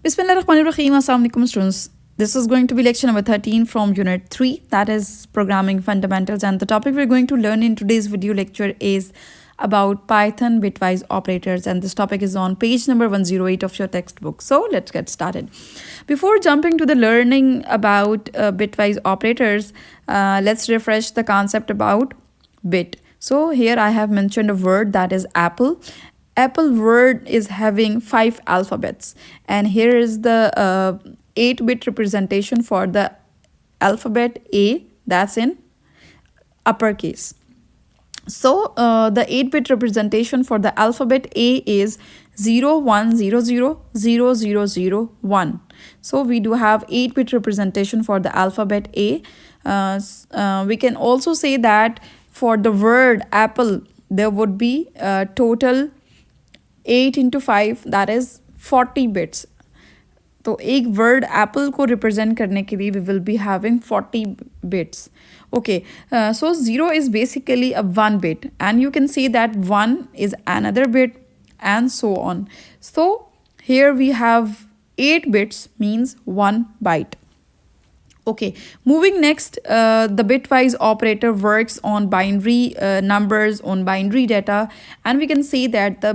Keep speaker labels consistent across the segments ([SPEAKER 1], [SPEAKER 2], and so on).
[SPEAKER 1] Bismillahirrahmanirrahim. Assalamu alaikum students. This is going to be lecture number 13 from unit 3, that is programming fundamentals, and the topic we're going to learn in today's video lecture is about Python bitwise operators, and this topic is on page number 108 of your textbook. So let's get started. Before jumping to the learning about bitwise operators, let's refresh the concept about bit. So here I have mentioned a word, that is apple. Apple word is having 5 alphabets, and here is the 8-bit representation for the alphabet A, that's in uppercase. So the 8-bit representation for the alphabet A is 01000001. So we do have 8-bit representation for the alphabet A. We can also say that for the word apple, there would be total 8 into 5, that is 40 bits. तो एक word Apple को represent करने के लिए we will be having 40 bits. Okay, so 0 is basically a 1 bit, and you can see that 1 is another bit, and so on. So here we have 8 bits, means 1 byte. Okay, moving next, the bitwise operator works on binary numbers, on binary data, and we can see that the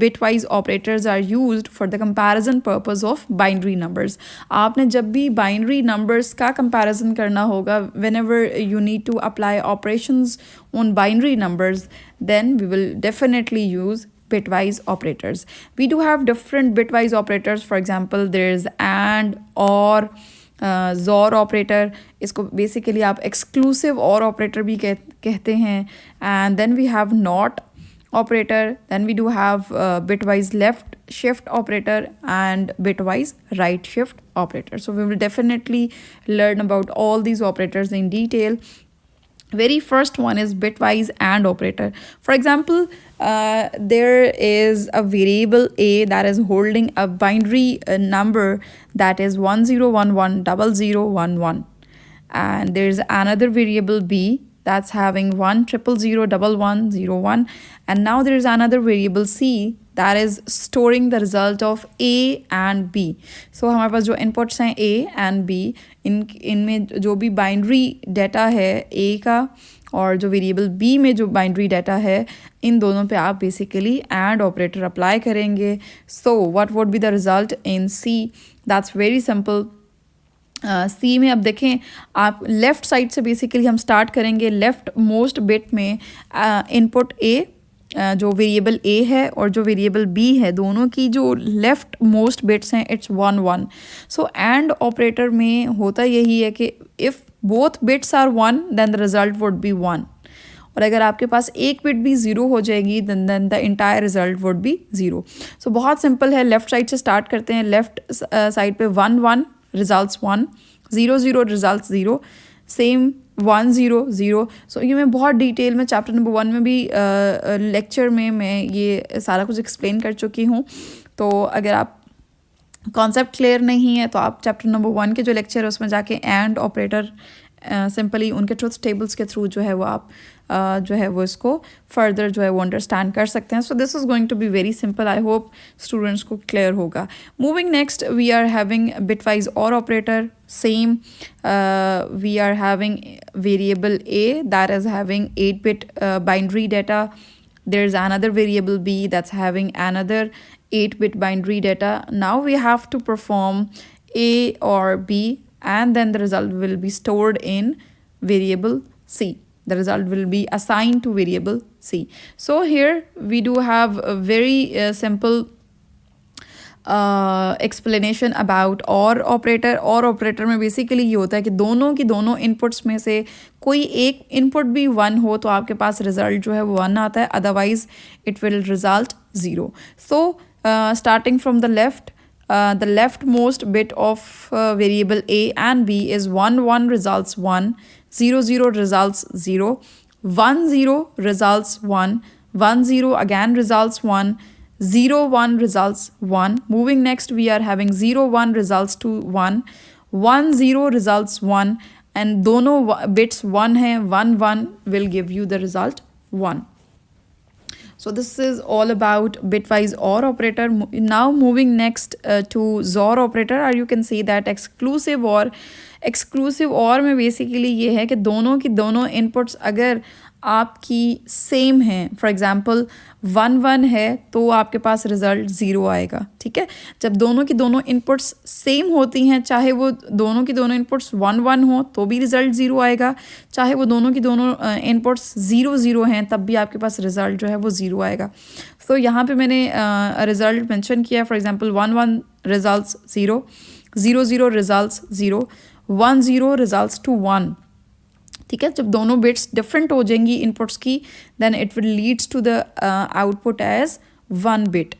[SPEAKER 1] bitwise operators are used for the comparison purpose of binary numbers. आपने जब भी binary numbers का comparison करना होगा, whenever you need to apply operations on binary numbers, then we will definitely use bitwise operators. We do have different bitwise operators. For example, there is and, or, ZOR operator, इसको basically आप exclusive OR operator भी कहते हैं. And then we have NOT operator, then we do have bitwise left shift operator and bitwise right shift operator. So we will definitely learn about all these operators in detail. Very first one is bitwise AND operator. For example, there is a variable A that is holding a binary number that is 10110011, and there is another variable B that's having 100001101, and now there is another variable C that is storing the result of A and B. So हमारे पास जो inputs हैं A and B, इनमें जो भी binary data है A का और जो variable B में जो binary data है, इन दोनों पे आप basically AND operator apply करेंगे. So what would be the result in C? That's very simple. सी में अब देखें आप लेफ़्ट साइड से बेसिकली हम स्टार्ट करेंगे. लेफ़्ट मोस्ट बिट में इनपुट ए, जो वेरिएबल ए है और जो वेरिएबल बी है, दोनों की जो लेफ़्ट मोस्ट बिट्स हैं इट्स 1 1. सो एंड ऑपरेटर में होता यही है कि if both bits are 1 then the result would be 1, और अगर आपके पास एक बिट भी 0 हो जाएगी then the entire result would be 0. So बहुत सिंपल है. लेफ़्ट साइड से स्टार्ट करते हैं. लेफ़्ट साइड पे 1 1 results 1, 0 0 results 0, same 1 0 0. सो ये मैं बहुत डिटेल में चैप्टर नंबर 1 में भी लेक्चर में मैं ये सारा कुछ एक्सप्लेन कर चुकी हूँ. तो अगर आप कॉन्सेप्ट क्लियर नहीं है तो आप चैप्टर नंबर 1 के जो लेक्चर है उसमें जाके एंड ऑपरेटर सिंपली उनके ट्रुथ टेबल्स के थ्रू जो है वो आप जो है वो इसको फर्दर जो है वो अंडरस्टैंड कर सकते हैं. So this is going to be very simple. I hope students को क्लियर होगा. Moving next, we are having bitwise or operator. Same, we are having variable A that is having 8-bit binary data. There is another variable B that's having another 8-bit binary data. Now we have to perform A or B, and then the result will be stored in variable C. The result will be assigned to variable C. So here we do have a very simple explanation about OR operator. OR operator में basically ये होता है कि दोनों की दोनों inputs में से कोई एक input भी 1 हो तो आपके पास result जो है वो 1 आता है, otherwise it will result 0. So starting from the left, the leftmost bit of variable A and B is 1 1 results 1, 0 0 results 0, 1 0 results 1, 1 0 again results 1, 0 1 results 1. Moving next, we are having 0 1 results to 1, 1 0 results 1, and दोनों bits 1 हैं, 1 1 will give you the result 1. So this is all about bitwise OR operator. Now moving next to XOR operator, or you can say that exclusive OR. Exclusive और में basically ये है कि दोनों की दोनों इनपुट्स अगर आपकी सेम हैं, फॉर एग्जांपल 1 1 है तो आपके पास रिज़ल्ट 0 आएगा, ठीक है। जब दोनों की दोनों इनपुट्स सेम होती हैं, चाहे वो दोनों की दोनों इनपुट्स 1 1 हो तो भी रिज़ल्ट 0 आएगा, चाहे वो दोनों की दोनों इनपुट्स 0 0 हैं तब भी आपके पास रिज़ल्ट जो है वो 0 आएगा। तो यहाँ पे मैंने रिज़ल्ट मेंशन किया, for example 1 1 results 0, 0 0 results 0, 1 0 results to 1, ठीक है। जब दोनों बिट्स डिफरेंट हो जाएंगी इनपुट्स की, then it will leads to the output as 1 bit.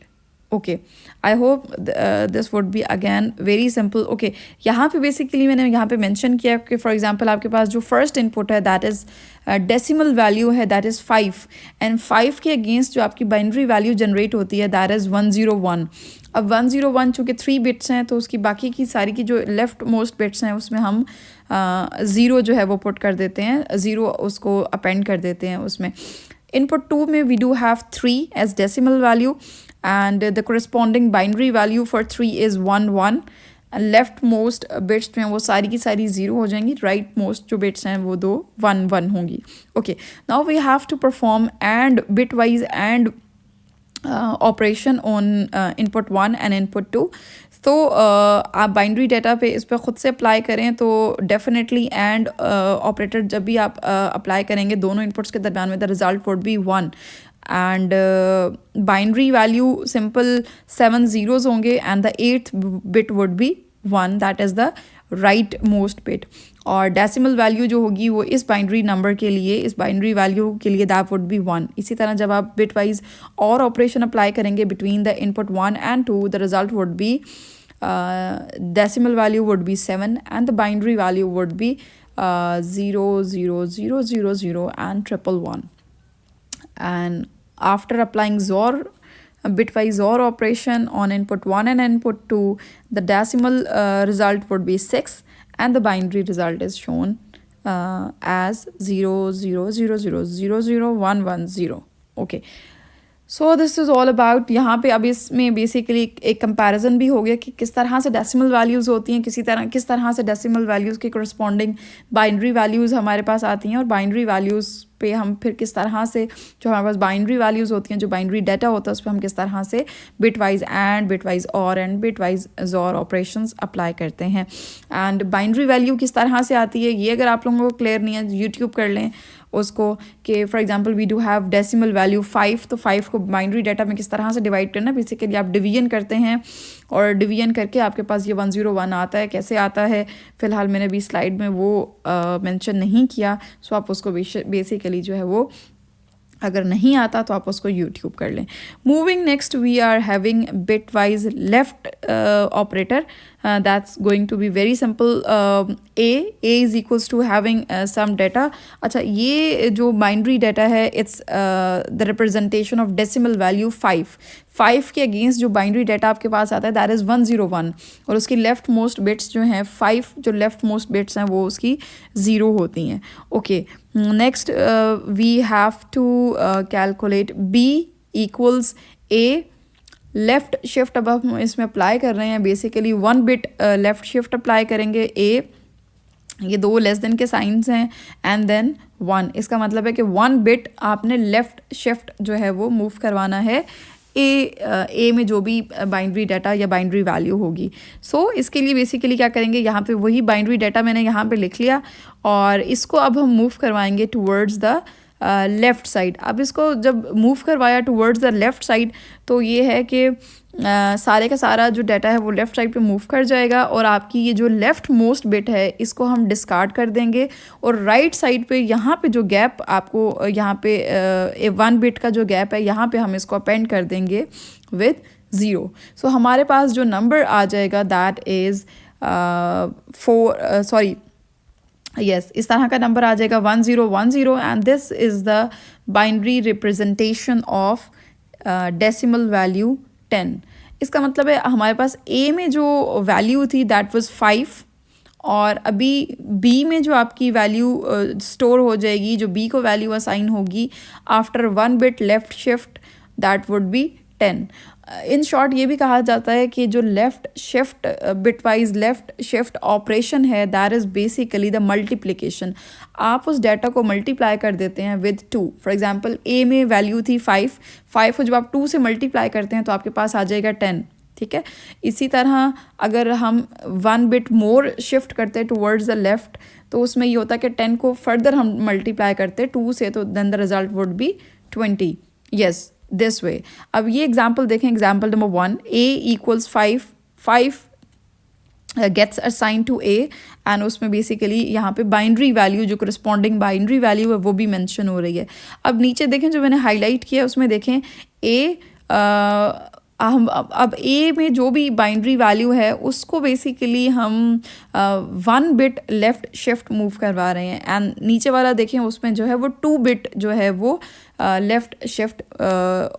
[SPEAKER 1] Okay, I hope this would be again very simple. Okay, यहाँ पे बेसिकली मैंने यहाँ पे मेंशन किया कि फॉर एग्जांपल आपके पास जो फर्स्ट इनपुट है दैट इज़ डेसिमल वैल्यू है, दैट इज़ 5, एंड 5 के अगेंस्ट जो आपकी बाइनरी वैल्यू जनरेट होती है दैट इज़ 101। अब 101 चूँकि 3 बिट्स हैं तो उसकी बाकी की सारी की जो लेफ्ट मोस्ट बिट्स हैं उसमें हम 0 जो है वो पुट कर देते हैं, 0 उसको अपेंड कर देते हैं उसमें। इनपुट 2 में we do have 3 as decimal value and the corresponding binary value for 3 is 1 1, left most bits जो हैं वो सारी की सारी 0 हो जाएंगी, राइट मोस्ट जो बिट्स हैं वो 2 1 1 होंगी। Okay, now we have to perform and bit wise and operation on input 1 and input 2। तो आप बाइनरी डाटा पे इस पर ख़ुद से अप्लाई करें तो डेफिनेटली एंड ऑपरेटर जब भी आप अप्लाई करेंगे दोनों इनपुट्स के दरम्यान में the result would be 1, and binary value simple 7 zeros होंगे and the 8th bit would be 1, that is the right most bit. और डेसिमल वैल्यू जो होगी वो इस बाइनरी नंबर के लिए, इस बाइनरी वैल्यू के लिए दैट वुड बी 1। इसी तरह जब आप बिट वाइज और ऑपरेशन अप्लाई करेंगे between the input 1 and 2, the result would B decimal value would be 7 and the binary value would be 0 0 0 0 0 and 1 1 1. And after applying XOR, bitwise XOR operation on input 1 and input 2, the decimal result would be 6 and the binary result is shown as 0 0 0 0 0 0 1 1 0. Okay. So this is all about, यहाँ पे अब इसमें basically एक comparison भी हो गया कि किस तरह से डेसिमल वैल्यूज़ होती हैं, किस तरह से डेसिमल वैल्यूज़ के करस्पॉन्डिंग बाइनरी वैल्यूज़ हमारे पास आती हैं, और बाइनरी वैल्यूज़ पे हम फिर किस तरह से जो हमारे पास बाइनरी वैल्यूज़ होती हैं, जो बाइनरी डाटा होता है उस पर हम किस तरह से बिटवाइज एंड बिटवाइज और and bitwise XOR operations apply करते हैं। एंड बाइनरी वैल्यू किस तरह से आती है ये अगर आप लोगों को क्लियर नहीं है, यूट्यूब कर लें उसको कि for example we do have decimal value 5, तो 5 को बाइनरी डाटा में किस तरह से डिवाइड करना, बेसिकली आप डिवीजन करते हैं और डिवीजन करके आपके पास ये 101 आता है। कैसे आता है फ़िलहाल मैंने अभी स्लाइड में वो मेंशन नहीं किया, सो आप उसको बेसिकली जो है वो अगर नहीं आता तो आप उसको यूट्यूब कर लें। Moving next we are having bitwise left operator, that's going to be very simple. A is equals to having some data. अच्छा, ये जो बाइनरी डाटा है it's the representation of decimal value 5 के अगेंस्ट जो binary data आपके पास आता है that is 101, और उसकी लेफ्ट मोस्ट बिट्स जो हैं 5 जो लेफ्ट मोस्ट बिट्स हैं वो उसकी 0 होती हैं। Okay, next we have to calculate B equals A. Left shift अब हम इसमें अप्लाई कर रहे हैं, basically 1 bit left shift apply करेंगे। ए, ये 2 लेस देन के साइंस हैं एंड देन 1, इसका मतलब है कि 1 बिट आपने लेफ़्ट शिफ्ट जो है वो मूव करवाना है ए में जो भी बाइनरी डाटा या बाइनरी वैल्यू होगी। सो इसके लिए बेसिकली क्या करेंगे, यहाँ पे वही बाइनरी डाटा मैंने यहाँ पे लिख लिया और इसको अब हम मूव करवाएंगे टूवर्ड्स द लेफ़्ट साइड। अब इसको जब मूव करवाया टूवर्ड्स द लेफ़्ट साइड तो ये है कि सारे का सारा जो डाटा है वो लेफ़्ट साइड पे मूव कर जाएगा, और आपकी ये जो लेफ़्ट मोस्ट बिट है इसको हम डिस्कार्ड कर देंगे, और राइट साइड पे यहाँ पे जो गैप आपको यहाँ पे 1 बिट का जो गैप है यहाँ पे हम इसको अपेंड कर देंगे विद 0। सो हमारे पास जो नंबर आ जाएगा दैट इज़ 4 yes, इस तरह का नंबर आ जाएगा 1010, and this is the binary representation of decimal value 10। इसका मतलब है हमारे पास ए में जो वैल्यू थी दैट वाज 5, और अभी बी में जो आपकी वैल्यू स्टोर हो जाएगी, जो बी को वैल्यू असाइन होगी after 1 bit left shift that would be 10। In short ये भी कहा जाता है कि जो left shift bitwise left shift operation है that is basically the multiplication. आप उस डाटा को मल्टीप्लाई कर देते हैं विद 2। फॉर एग्जांपल ए में वैल्यू थी 5 को जब आप 2 से मल्टीप्लाई करते हैं तो आपके पास आ जाएगा 10, ठीक है। इसी तरह अगर हम 1 बिट मोर शिफ्ट करते हैं टुवर्ड्स द लेफ़्ट तो उसमें ये होता है कि 10 को फर्दर हम मल्टीप्लाई करते हैं 2 से, तो then the result would be 20। Yes, this way. अब ये एग्जाम्पल देखें, example number 1, a equals 5 gets assign to a and उसमें बेसिकली यहाँ पे बाइनरी वैल्यू जो करस्पॉन्डिंग बाइनरी वैल्यू है वो भी मेंशन हो रही है। अब नीचे देखें जो मैंने हाईलाइट किया उसमें देखें a हम अब ए में जो भी बाइनरी वैल्यू है उसको बेसिकली हम 1 बिट लेफ़्ट शिफ्ट मूव करवा रहे हैं एंड नीचे वाला देखें उसमें जो है वो 2 बिट जो है वो लेफ़्ट शिफ्ट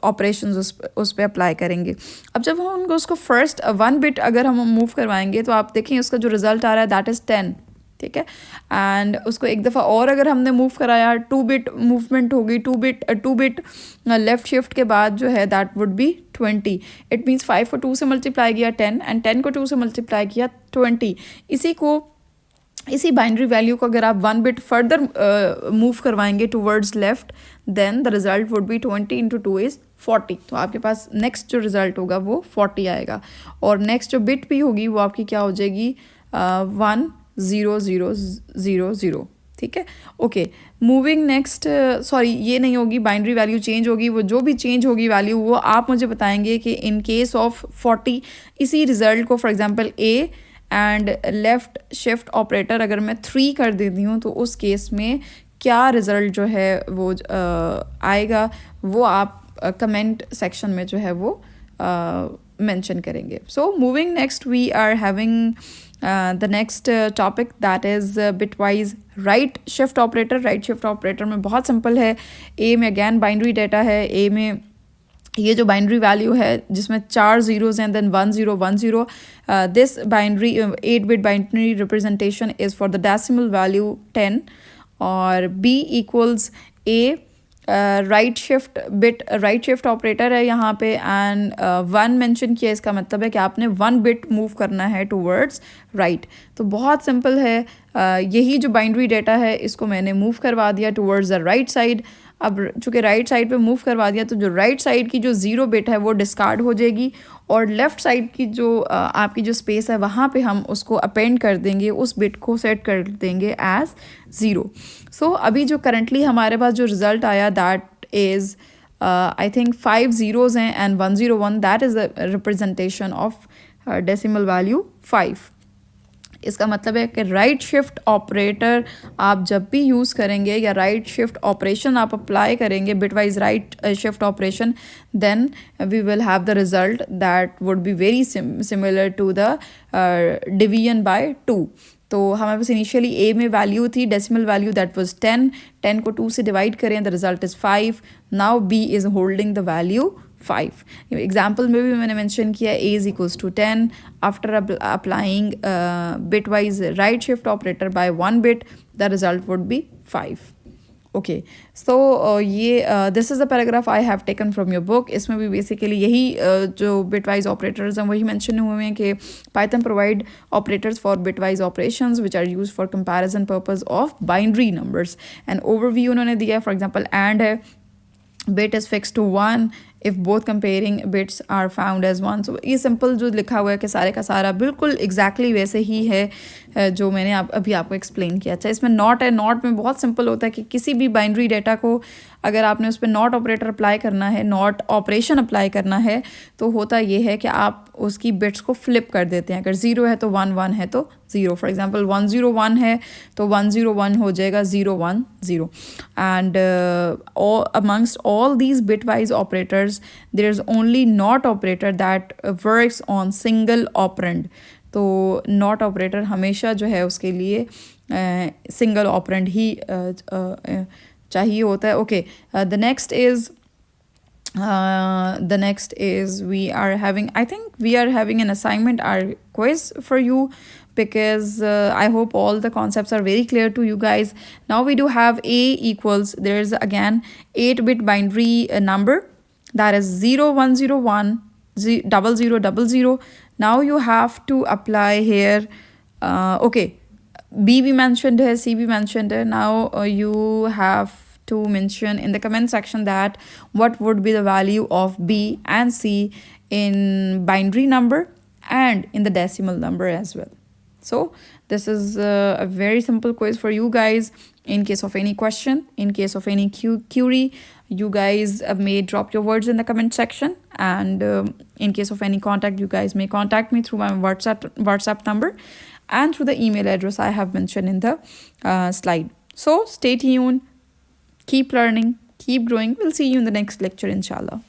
[SPEAKER 1] ऑपरेशंस उस पर अप्लाई करेंगे। अब जब हम उनको उसको फर्स्ट 1 बिट अगर हम मूव करवाएंगे तो आप देखें उसका जो रिज़ल्ट आ रहा है दैट इज़ 10, ठीक है। एंड उसको एक दफ़ा और अगर हमने मूव कराया 2 बिट मूवमेंट होगी, 2 बिट लेफ़्ट शिफ्ट के बाद जो है that would be 20। It means 5 को 2 से मल्टीप्लाई किया 10 एंड 10 को 2 से मल्टीप्लाई किया 20। इसी बाइनरी वैल्यू को अगर आप 1 बिट फर्दर मूव करवाएंगे towards left then the result would be 20 into 2 is 40। तो आपके पास नेक्स्ट जो रिज़ल्ट होगा वो 40 आएगा और नेक्स्ट जो बिट भी होगी वो आपकी क्या हो जाएगी 1 0 0 0 0, ठीक है। ओके, मूविंग नेक्स्ट, सॉरी ये नहीं होगी, बाइनरी वैल्यू चेंज होगी। वो जो भी चेंज होगी वैल्यू वो आप मुझे बताएंगे कि इन केस ऑफ 40 इसी रिज़ल्ट को for example A and left shift operator अगर मैं 3 कर देती हूँ तो उस केस में क्या रिज़ल्ट जो है वो आएगा वो आप कमेंट सेक्शन में जो है वो मेंशन करेंगे। So moving next we are having the next topic that is bitwise right shift operator। right shift operator में बहुत सिंपल है। a में अगैन बाइनरी डाटा है, a में ये जो बाइनरी वैल्यू है जिसमें 4 zeros हैं then 1 0 1 0, this binary 8 bit binary representation is for the decimal value 10 और b equals a right shift operator है यहाँ पे एंड 1 मेंशन किया, इसका मतलब है कि आपने 1 बिट मूव करना है टूवर्ड्स राइट। तो बहुत सिंपल है, यही जो बाइनरी डाटा है इसको मैंने मूव करवा दिया टूवर्ड्स द राइट साइड। अब चूँकि राइट साइड पे मूव करवा दिया तो जो राइट साइड की जो 0 बिट है वो डिस्कार्ड हो जाएगी और लेफ़्ट साइड की जो आपकी जो स्पेस है वहाँ पे हम उसको अपेंड कर देंगे, उस बिट को सेट कर देंगे एज 0। सो अभी जो करंटली हमारे पास जो रिज़ल्ट आया that is I think 5 zeros हैं and 101, that is the representation of decimal value 5। इसका मतलब है कि राइट शिफ्ट ऑपरेटर आप जब भी यूज़ करेंगे या राइट शिफ्ट ऑपरेशन आप अप्लाई करेंगे bitwise right shift operation then we will have the result that would be very similar to the division by 2। तो हमारे पास इनिशियली ए में वैल्यू थी डेसिमल वैल्यू दैट वाज 10 को 2 से डिवाइड करें the result is 5। Now B is holding the value 5। Example में भी मैंने मेंशन किया a is equals to 10 after applying bit wise right shift operator by 1 bit the result would be 5। Okay, so ये this is the paragraph I have taken from your book. इसमें भी basically यही जो bitwise operators हैं वही mention हुए हैं कि Python provide operators for bitwise operations which are used for comparison purpose of binary numbers and overview उन्होंने दिया है। फॉर एग्जांपल एंड है, bit is fixed to 1 if both comparing bits are found as 1। so ये simple जो लिखा हुआ है कि सारे का सारा बिल्कुल एग्जैक्टली वैसे ही है जो मैंने अभी आपको एक्सप्लेन किया। अच्छा, इसमें नॉट है, नॉट में बहुत सिंपल होता है कि किसी भी बाइनरी डाटा को अगर आपने उस पर नॉट ऑपरेटर अप्लाई करना है, नॉट ऑपरेशन अप्लाई करना है तो होता ये है कि आप उसकी बिट्स को फ्लिप कर देते हैं। अगर 0 है तो 1 1 है तो 0। फॉर एग्जांपल 101 है तो 101 हो जाएगा 010 and amongst all these bitwise operators there is only not operator that works on single operand. तो नॉट ऑपरेटर हमेशा जो है उसके लिए सिंगल ऑपरेंड ही चाहिए होता है। Okay, the next is we are having an assignment or quiz for you because I hope all the concepts are very clear to you guys. Now we do have a equals, there's again 8-bit binary number that is 0101 0000. Now you have to apply here. Okay, B we mentioned here, C we mentioned here. Now you have to mention in the comment section that what would be the value of B and C in binary number and in the decimal number as well. So this is a very simple quiz for you guys. In case of any question, in case of any query, you guys may drop your words in the comment section, and in case of any contact, you guys may contact me through my WhatsApp number and through the email address I have mentioned in the slide. So stay tuned, keep learning, keep growing. We'll see you in the next lecture, inshallah.